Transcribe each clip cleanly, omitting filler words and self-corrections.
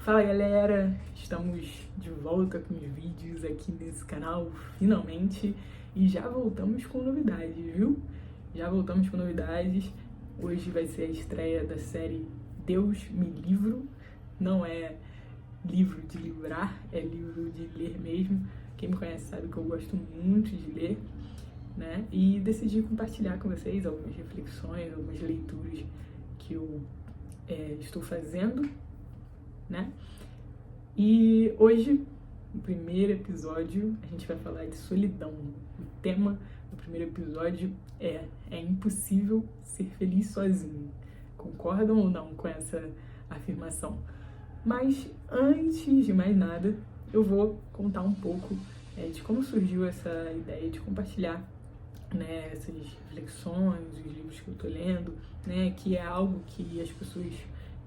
Fala galera, estamos de volta com os vídeos aqui nesse canal, finalmente, e já voltamos com novidades, viu? Já voltamos com novidades. Hoje vai ser a estreia da série Deus Me Livro. Não é livro de livrar, é livro de ler mesmo. Quem me conhece sabe que eu gosto muito de ler, né? E decidi compartilhar com vocês algumas reflexões, algumas leituras que eu estou fazendo, né? E hoje, no primeiro episódio, a gente vai falar de solidão. O tema do primeiro episódio é impossível ser feliz sozinho. Concordam ou não com essa afirmação? Mas antes de mais nada, eu vou contar um pouco de como surgiu essa ideia de compartilhar, né, essas reflexões, os livros que eu tô lendo, né, que é algo que as pessoas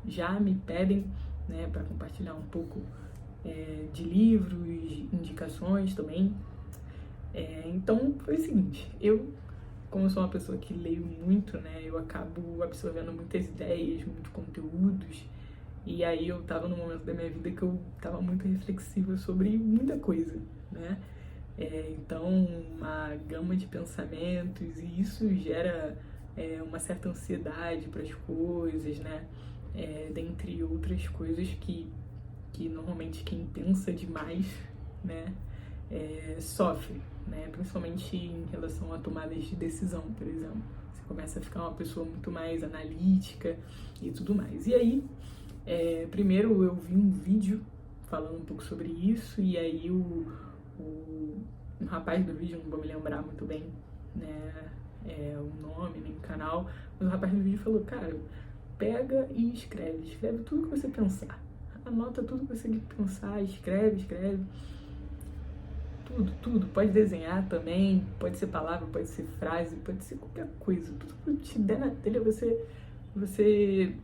já me pedem, né, para compartilhar um pouco de livros, indicações também. Então foi o seguinte, como eu sou uma pessoa que leio muito, né, eu acabo absorvendo muitas ideias, muitos conteúdos, e aí eu tava num momento da minha vida que eu tava muito reflexiva sobre muita coisa, né? Então, uma gama de pensamentos, e isso gera uma certa ansiedade para as coisas, né? Dentre outras coisas que normalmente quem pensa demais, né, sofre, né? Principalmente em relação a tomadas de decisão, por exemplo. Você começa a ficar uma pessoa muito mais analítica e tudo mais. E aí, primeiro eu vi um vídeo falando um pouco sobre isso, e aí um rapaz do vídeo, não vou me lembrar muito bem, né, o nome, nem o canal, mas o rapaz do vídeo falou, cara, pega e escreve tudo que você pensar, anota tudo que você pensar, escreve, tudo, pode desenhar também, pode ser palavra, pode ser frase, pode ser qualquer coisa, tudo que te der na telha você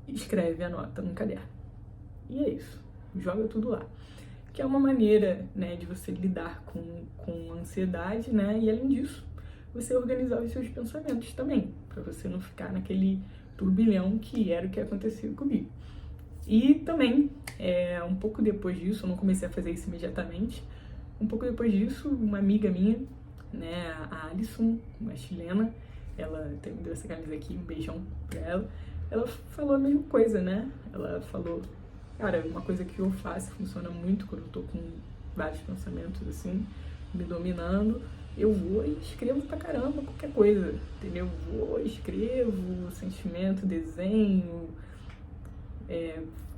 escreve, anota num caderno, e é isso, joga tudo lá. Que é uma maneira, né, de você lidar com ansiedade, né, e além disso, você organizar os seus pensamentos também, para você não ficar naquele turbilhão que era o que acontecia comigo. E também, um pouco depois disso, eu não comecei a fazer isso imediatamente, um pouco depois disso, uma amiga minha, né, a Alison, uma chilena, ela até me deu essa camisa aqui, um beijão pra ela falou a mesma coisa, né, ela falou, cara, uma coisa que eu faço, funciona muito quando eu tô com vários pensamentos assim, me dominando, eu vou e escrevo pra caramba qualquer coisa, entendeu? Escrevo sentimento, desenho,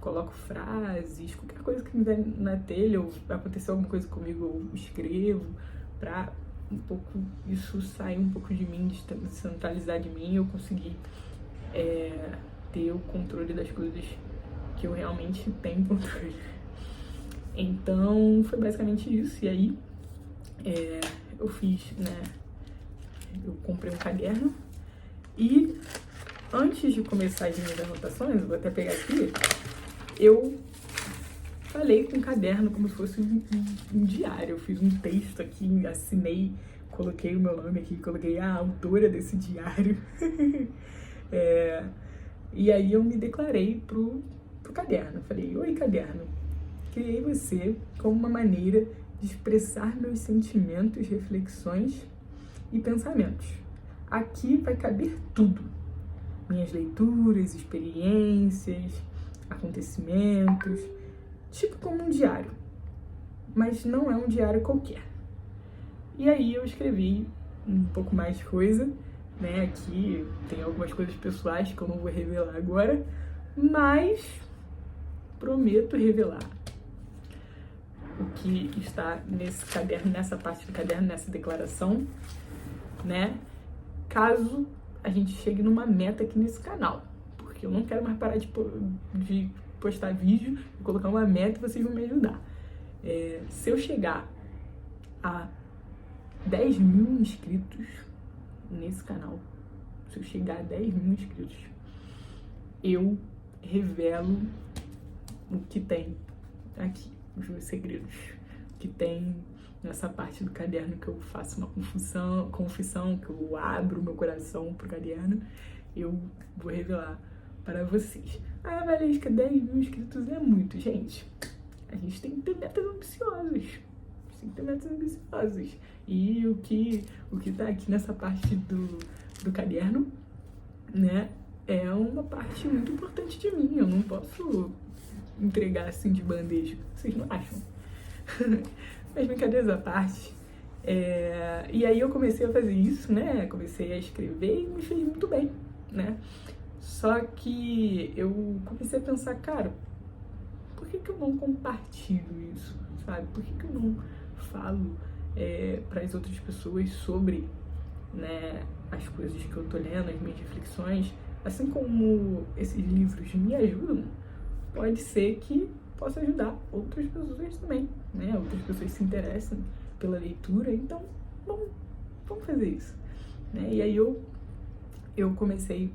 coloco frases, qualquer coisa que me der na telha, ou aconteceu alguma coisa comigo, eu escrevo, pra um pouco isso sair um pouco de mim, descentralizar de mim, eu conseguir ter o controle das coisas que eu realmente tenho controle. Então, foi basicamente isso. E aí, eu fiz, né, eu comprei um caderno e antes de começar as minhas anotações, eu vou até pegar aqui, eu falei com o caderno como se fosse um diário. Eu fiz um texto aqui, assinei, coloquei o meu nome aqui, coloquei a autora desse diário. E aí eu me declarei pro caderno. Falei, oi caderno, criei você como uma maneira de expressar meus sentimentos, reflexões e pensamentos. Aqui vai caber tudo. Minhas leituras, experiências, acontecimentos, tipo como um diário. Mas não é um diário qualquer. E aí eu escrevi um pouco mais de coisa, né? Aqui tem algumas coisas pessoais que eu não vou revelar agora, mas prometo revelar o que está nesse caderno, nessa parte do caderno, nessa declaração, né? Caso a gente chegue numa meta aqui nesse canal, porque eu não quero mais parar de postar vídeo e colocar uma meta e vocês vão me ajudar. Se eu chegar a 10 mil inscritos nesse canal, se eu chegar a 10 mil inscritos, eu revelo o que tem aqui, os meus segredos, que tem nessa parte do caderno que eu faço uma confissão, que eu abro meu coração pro caderno, eu vou revelar para vocês. Ah, Valesca, 10 mil inscritos é muito, gente. A gente tem que ter metas ambiciosas. Tem que ter metas ambiciosas. E o que tá aqui nessa parte do caderno, né, é uma parte muito importante de mim. Eu não posso entregar assim de bandeja. Vocês não acham? Mas brincadeiras à parte. E aí eu comecei a fazer isso, né? Comecei a escrever e me fez muito bem, né? Só que eu comecei a pensar, cara, por que eu não compartilho isso, sabe? Por que eu não falo para as outras pessoas sobre, né, as coisas que eu tô lendo, as minhas reflexões? Assim como esses livros me ajudam, pode ser que possa ajudar outras pessoas também, né? Outras pessoas se interessam pela leitura, então vamos fazer isso, né? E aí eu comecei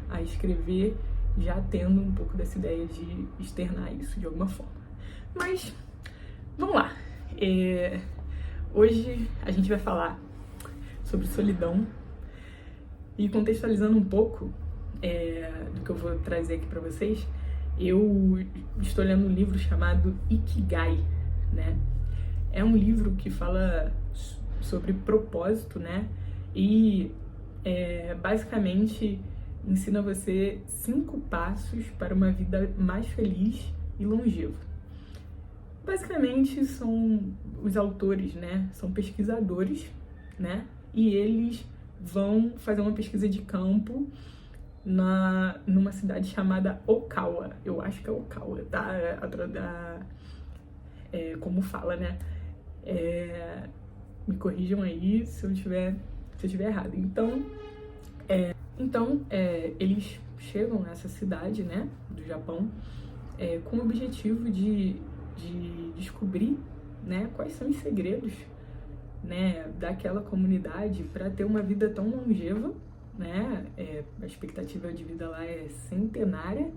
a escrever já tendo um pouco dessa ideia de externar isso de alguma forma. Mas vamos lá. Hoje a gente vai falar sobre solidão e contextualizando um pouco do que eu vou trazer aqui para vocês. Eu estou lendo um livro chamado Ikigai, né? É um livro que fala sobre propósito, né? E basicamente ensina você 5 passos para uma vida mais feliz e longeva. Basicamente são os autores, né? São pesquisadores, né? E eles vão fazer uma pesquisa de campo numa cidade chamada Okawa. Eu acho que é Okawa, tá? Como fala, né? Me corrijam aí se eu estiver errado. Então, eles chegam nessa cidade, né, do Japão, com o objetivo de descobrir, né, quais são os segredos, né, daquela comunidade para ter uma vida tão longeva, né? A expectativa de vida lá é centenária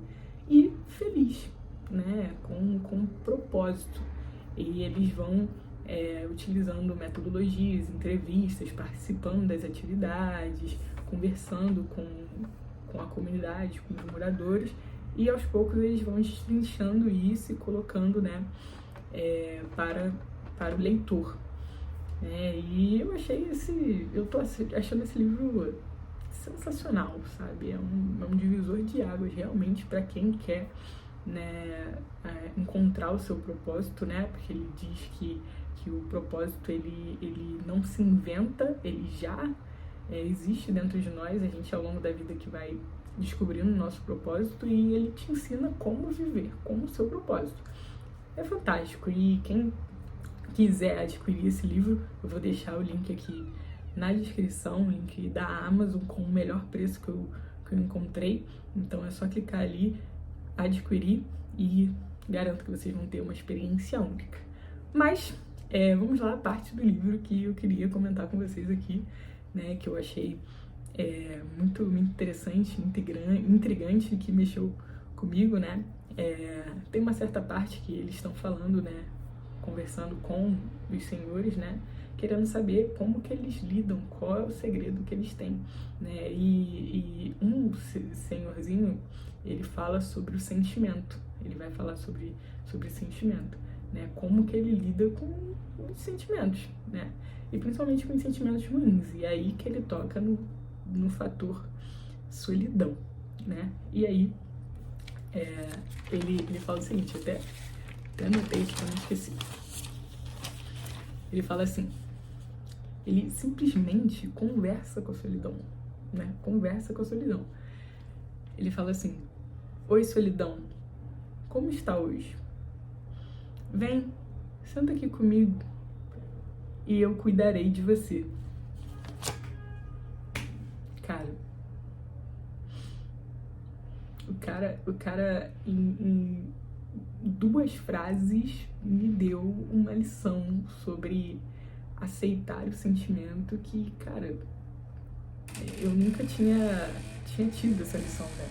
e feliz, né, com propósito. E eles vão utilizando metodologias, entrevistas, participando das atividades, conversando com a comunidade, com os moradores, e aos poucos eles vão destrinchando isso e colocando, né, para o leitor. E eu tô achando esse livro sensacional, sabe? É um divisor de águas realmente para quem quer, né, encontrar o seu propósito, né? Porque ele diz que o propósito ele não se inventa, ele já existe dentro de nós. A gente ao longo da vida que vai descobrindo o nosso propósito, e ele te ensina como viver com o seu propósito. É fantástico, e quem quiser adquirir esse livro, eu vou deixar o link aqui na descrição, o link da Amazon com o melhor preço que eu encontrei. Então é só clicar ali, adquirir, e garanto que vocês vão ter uma experiência única. Mas vamos lá, a parte do livro que eu queria comentar com vocês aqui, né, que eu achei muito interessante, intrigante, que mexeu comigo, né? Tem uma certa parte que eles estão falando, né, conversando com os senhores, né, querendo saber como que eles lidam, qual é o segredo que eles têm, né? E um senhorzinho, ele fala sobre o sentimento, ele vai falar sobre sentimento, né? Como que ele lida com os sentimentos, né? E principalmente com os sentimentos ruins. E aí que ele toca no fator solidão, né? E aí ele fala o seguinte, até anotei aqui pra não esquecer. Ele fala assim: ele simplesmente conversa com a solidão, né? Conversa com a solidão. Ele fala assim: oi, solidão, como está hoje? Vem, senta aqui comigo e eu cuidarei de você. O cara em 2 frases me deu uma lição sobre aceitar o sentimento que, cara, eu nunca tinha tido essa lição, né?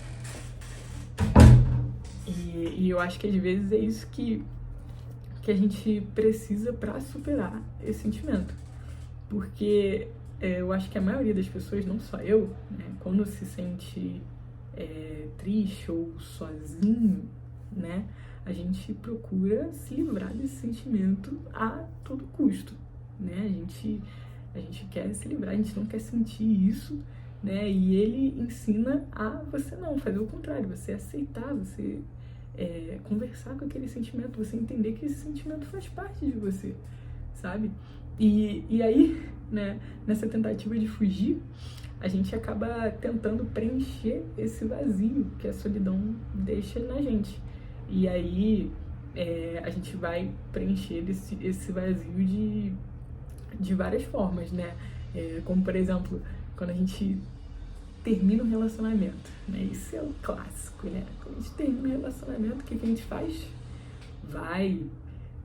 E eu acho que às vezes é isso que a gente precisa para superar esse sentimento. Porque eu acho que a maioria das pessoas, não só eu, né, quando se sente triste ou sozinho, né? A gente procura se livrar desse sentimento a todo custo, né? A gente quer se livrar, a gente não quer sentir isso, né? E ele ensina a você não fazer o contrário, você aceitar, você conversar com aquele sentimento, você entender que esse sentimento faz parte de você, sabe? E aí, né, nessa tentativa de fugir, a gente acaba tentando preencher esse vazio que a solidão deixa na gente. E aí a gente vai preencher esse vazio de várias formas, né? Como, por exemplo, quando a gente termina um relacionamento, né? Isso é o clássico, né? Quando a gente termina um relacionamento, o que a gente faz?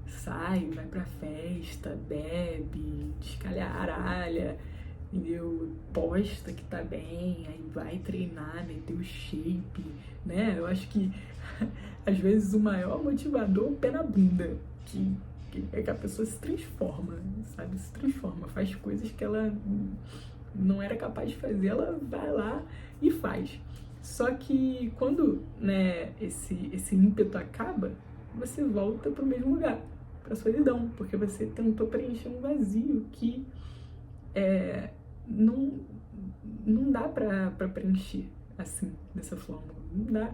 Sai, vai pra festa, bebe, descalharalha, entendeu? Posta que tá bem, aí vai treinar, meter o shape, né? Eu acho que às vezes o maior motivador é o pé na bunda, que é que a pessoa se transforma, sabe? Se transforma, faz coisas que ela não era capaz de fazer, ela vai lá e faz. Só que quando, né, esse ímpeto acaba, você volta pro mesmo lugar, pra solidão, porque você tentou preencher um vazio que não dá pra preencher assim, dessa forma. Não dá.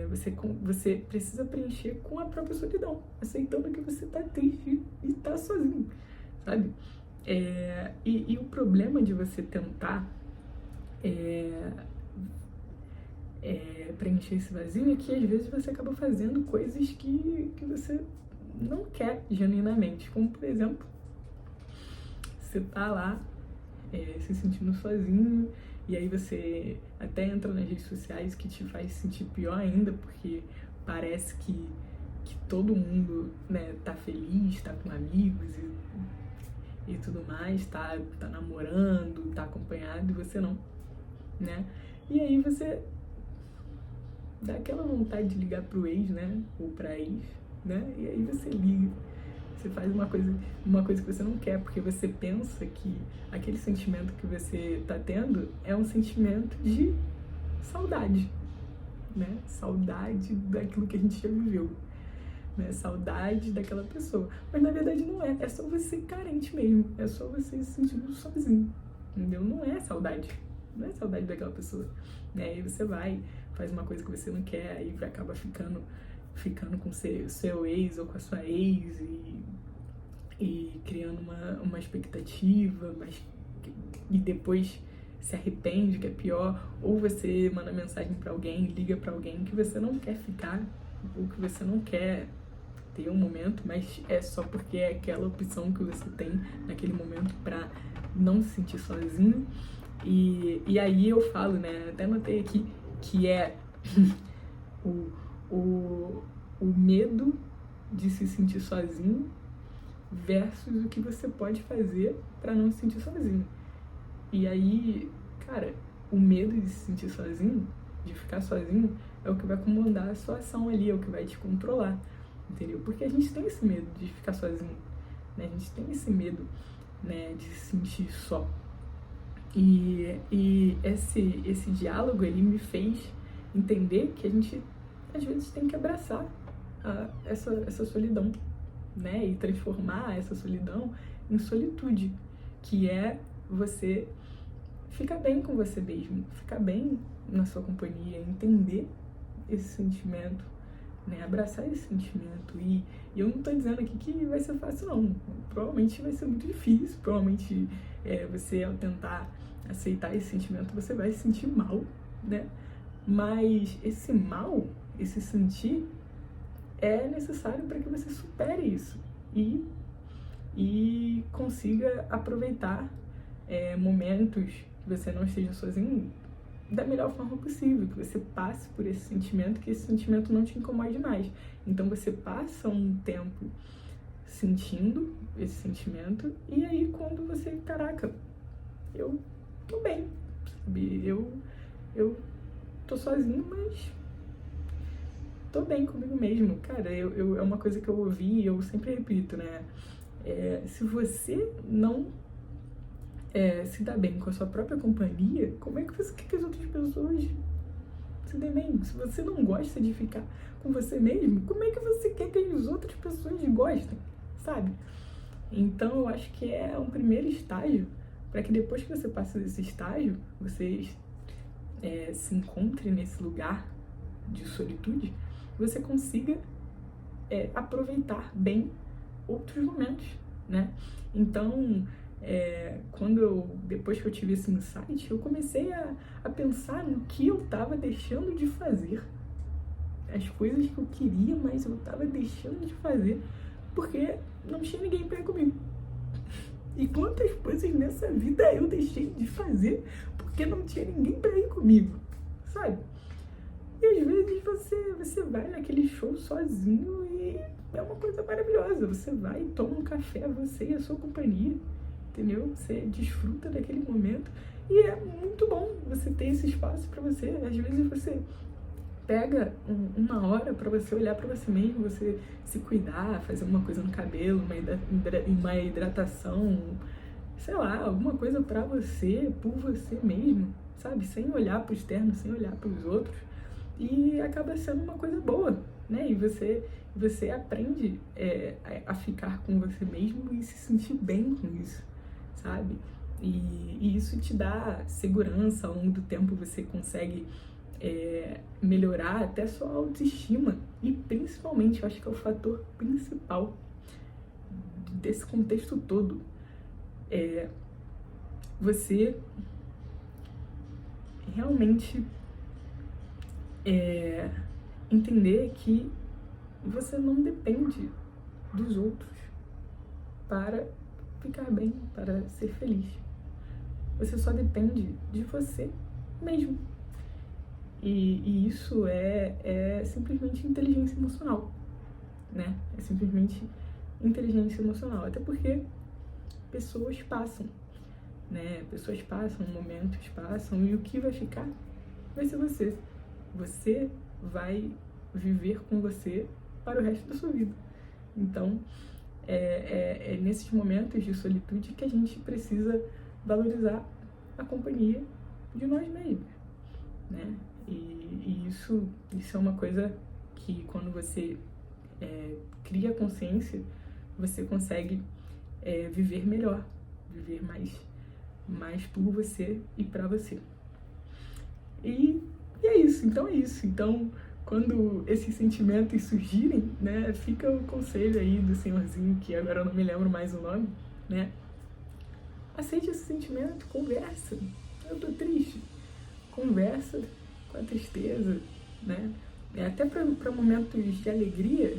Você precisa preencher com a própria solidão, aceitando que você tá triste e tá sozinho, sabe? E o problema de você tentar preencher esse vazio é que às vezes você acaba fazendo coisas que você não quer genuinamente, como por exemplo, você tá lá se sentindo sozinho, e aí você até entra nas redes sociais, que te faz sentir pior ainda, porque parece que todo mundo, né, tá feliz, tá com amigos e tudo mais, tá namorando, tá acompanhado, e você não, né? E aí você dá aquela vontade de ligar pro ex, né, ou pra ex, né? E aí você liga. Você faz uma coisa que você não quer, porque você pensa que aquele sentimento que você tá tendo é um sentimento de saudade, né? Saudade daquilo que a gente já viveu, né? Saudade daquela pessoa. Mas na verdade não é só você carente mesmo, é só você se sentindo sozinho, entendeu? Não é saudade daquela pessoa, né? Aí você faz uma coisa que você não quer, aí acaba ficando com seu ex ou com a sua ex e criando uma expectativa, e depois se arrepende, que é pior, ou você manda mensagem pra alguém, liga pra alguém que você não quer ficar, ou que você não quer ter um momento, mas é só porque é aquela opção que você tem naquele momento pra não se sentir sozinho. E aí eu falo, né, até anotei aqui, que é o medo de se sentir sozinho versus o que você pode fazer para não se sentir sozinho. E aí, cara, o medo de se sentir sozinho, de ficar sozinho, é o que vai comandar a sua ação ali, é o que vai te controlar, entendeu? Porque a gente tem esse medo de ficar sozinho, né? A gente tem esse medo, né, de se sentir só. E esse diálogo, ele me fez entender que a gente, às vezes, tem que abraçar essa solidão, né? E transformar essa solidão em solitude, que é você ficar bem com você mesmo, ficar bem na sua companhia, entender esse sentimento, né? Abraçar esse sentimento. E eu não tô dizendo aqui que vai ser fácil, não. Provavelmente vai ser muito difícil, provavelmente você, ao tentar aceitar esse sentimento, você vai se sentir mal, né? Mas esse mal, esse sentir, é necessário para que você supere isso e consiga aproveitar momentos que você não esteja sozinho da melhor forma possível, que você passe por esse sentimento, que esse sentimento não te incomode mais. Então você passa um tempo sentindo esse sentimento, e aí quando você, caraca, eu tô bem, sabe? Eu tô sozinho, mas tô bem comigo mesmo. Cara, é uma coisa que eu ouvi e eu sempre repito, né? Se você não se dá bem com a sua própria companhia, como é que você quer que as outras pessoas se dê bem. Se você não gosta de ficar com você mesmo, como é que você quer que as outras pessoas gostem, sabe? Então, eu acho que é um primeiro estágio para que depois que você passa desse estágio, você se encontre nesse lugar de solitude, você consiga aproveitar bem outros momentos, né? Então, depois que eu tive esse insight, eu comecei a pensar no que eu estava deixando de fazer. As coisas que eu queria, mas eu estava deixando de fazer porque não tinha ninguém para ir comigo. E quantas coisas nessa vida eu deixei de fazer porque não tinha ninguém para ir comigo, sabe? E às vezes você vai naquele show sozinho e é uma coisa maravilhosa. Você vai e toma um café, você e a sua companhia, entendeu? Você desfruta daquele momento e é muito bom você ter esse espaço para você. Às vezes você pega uma hora para você olhar para você mesmo, você se cuidar, fazer uma coisa no cabelo, uma hidratação, sei lá, alguma coisa para você, por você mesmo, sabe? Sem olhar para o externo, sem olhar para os outros. E acaba sendo uma coisa boa, né? E você aprende a ficar com você mesmo e se sentir bem com isso, sabe? E isso te dá segurança. Ao longo do tempo você consegue melhorar até a sua autoestima. E principalmente, eu acho que é o fator principal desse contexto todo, você realmente entender que você não depende dos outros para ficar bem, para ser feliz. Você só depende de você mesmo. E isso é simplesmente inteligência emocional, né? É simplesmente inteligência emocional. Até porque pessoas passam, né? Pessoas passam, momentos passam, e o que vai ficar vai ser você. Você vai viver com você para o resto da sua vida. Então, é nesses momentos de solitude que a gente precisa valorizar a companhia de nós mesmos, né? E isso é uma coisa que, quando você cria consciência, você consegue viver melhor, viver mais por você e para você. E é isso. Então, quando esses sentimentos surgirem, né, fica o conselho aí do senhorzinho, que agora eu não me lembro mais o nome, né? Aceite esse sentimento, conversa. Eu tô triste. Conversa com a tristeza, né? Até para momentos de alegria,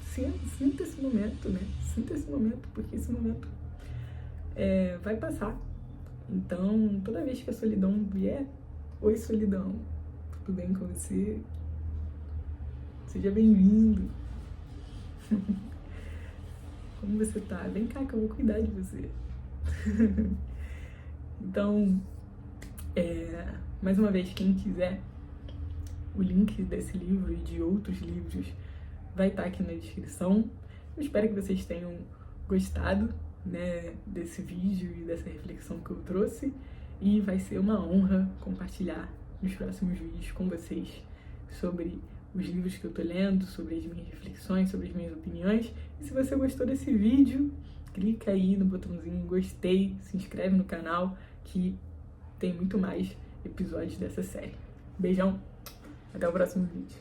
sinta esse momento, né? Sinta esse momento, porque esse momento vai passar. Então, toda vez que a solidão vier, oi solidão, tudo bem com você? Seja bem-vindo. Como você tá? Vem cá que eu vou cuidar de você. Então, mais uma vez, quem quiser, o link desse livro e de outros livros vai estar aqui na descrição. Eu espero que vocês tenham gostado, né, desse vídeo e dessa reflexão que eu trouxe, e vai ser uma honra compartilhar nos próximos vídeos com vocês sobre os livros que eu tô lendo, sobre as minhas reflexões, sobre as minhas opiniões. E se você gostou desse vídeo, clica aí no botãozinho gostei, se inscreve no canal, que tem muito mais episódios dessa série. Beijão, até o próximo vídeo.